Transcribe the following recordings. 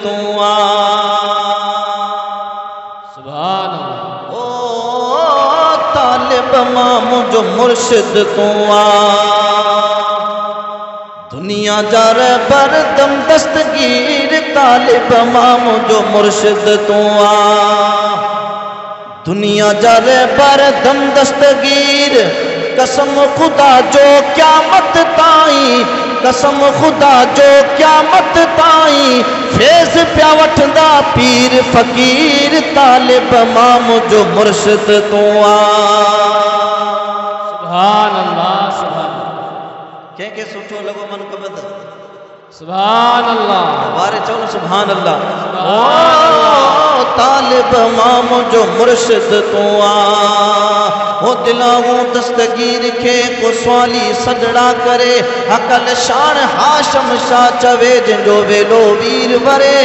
तू आ सुभान ओ तालिब मां मुझो मुर्शिद तू आ दुनिया जा रहबर दम दस्तगीर तालिब मां मुझो मुर्शिद तू आ दुनिया जा रहबर दम दस्तगीर कसम खुदा जो क़यामत ताईं कसम खुदा जो क़यामत ताईं फैज़ प्या वठंदा पीर फ़कीर तालिब मां मुझो मुर्शिद तू आ सुभान अल्लाह सुभान के सुठो लगो मन कबद सुभान अल्लाह वारे चलो सुभान अल्लाह ओ तालिब मां मुझो मुर्शिद तू आ ओ दिलाऊं दस्तगीर के को स्वाली सजड़ा करे अकल शान हाशम शाह चवे जो वेलो वीर वरे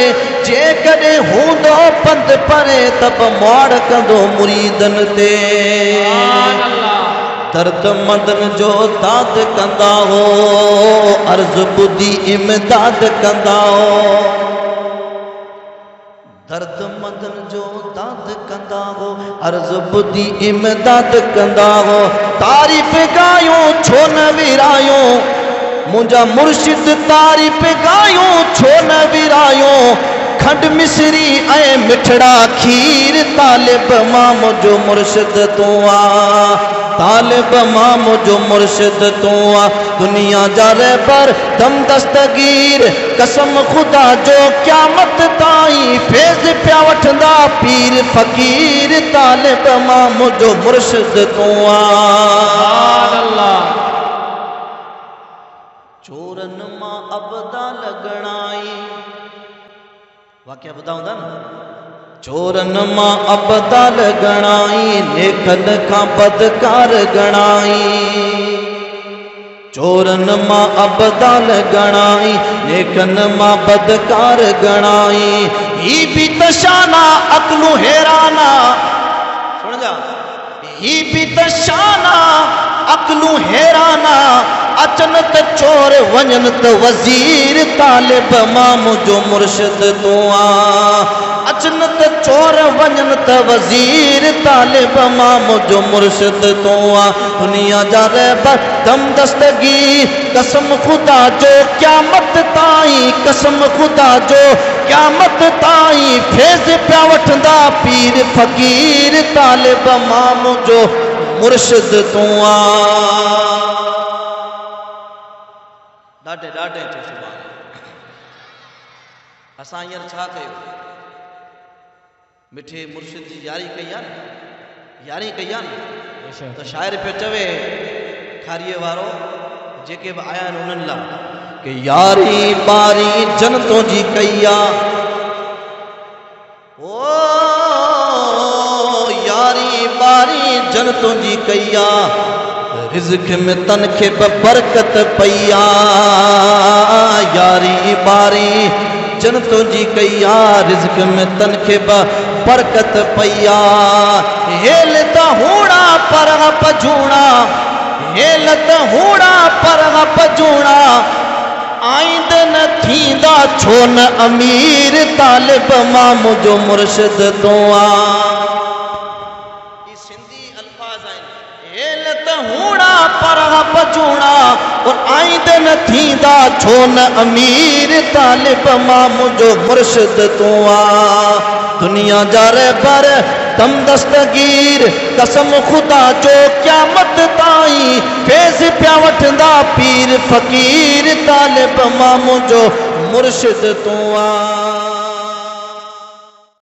जे कदे हूंदो पंध परे तब मोड़ कंदो मुरीदन ते दर्द मदन जो दाद कंदा हो अर्ज बुद्धि इमदाद कंदा हो दर्द मदन जो दाद कंदा हो अर्ज बुद्धि इमदाद कंदा हो तारीफ गायूं छो न विरायूं मुंजा मुर्शिद तारीफ गायूं छो न विरायूं खंड मिसरी ऐ मिठड़ा खीर तालिब मां मुझो मुर्शिद तू आ तालिब मां मुझो मुर्शिद तू आ दुनिया जा रहबर दम दस्तगीर कसम खुदा जो क़यामत ताईं फैज़ प्या वठंदा पीर फ़कीर तालिब मां मुझो मुर्शिद तू आ चोरन मां अबदा लगणाई वाक्य बताऊंगा ना चोरन मां अबदाल गणाई नेकन का बदकार गणाई चोरन मां अबदाल गणाई नेकन मां बदकार गणाई ही भी तशाना अकलू हैराना सुन जा ही भी तशाना अकलू हैराना अचन त चोर वञन त वज़ीर तालिब मां मुझो मुर्शिद तू आ अचन त चोर वञन त वज़ीर तालिब मां मुझो मुर्शिद तू आ दुनिया जा रहबर दम दस्तगीर कसम खुदा जो क़यामत ताईं कसम खुदा जो क़यामत ताईं फैज़ प्या वठंदा पीर फ़कीर तालिब मां मुझो मुर्शिद तू आ डाटे डाटे असां हींअर छा कयो मिठे मुर्शिद जी यारी कई आहे न यारी कई आहे न त शाइर पे चवे खारीअ वारो जेके बि आया आहिनि उन्हनि लाइ कि यारी बारी जन्नतों जी कई आहे ओ यारी बारी जन्नतों जी कई आहे रिज़्क़ में तन के बरकत पईया यारी बारी जन्नतों जी कईया रिज़्क़ में तन के बरकत पईया हेल त हूणा पर पजूणा हेल त हूणा पर पजूणा आइंद न थींदा छो न अमीर तालिब मां मुझो मुर्शिद तू आ हूणा पर पजूणा और आइंद न थींदा छो न अमीर तालिब मां मुझो मुर्शिद तू आ दुनिया जा रहबर दम दस्तगीर कसम खुदा जो क़यामत ताईं फैज़ प्या वठंदा पीर फ़कीर तालिब मां मुझो मुर्शिद तू आ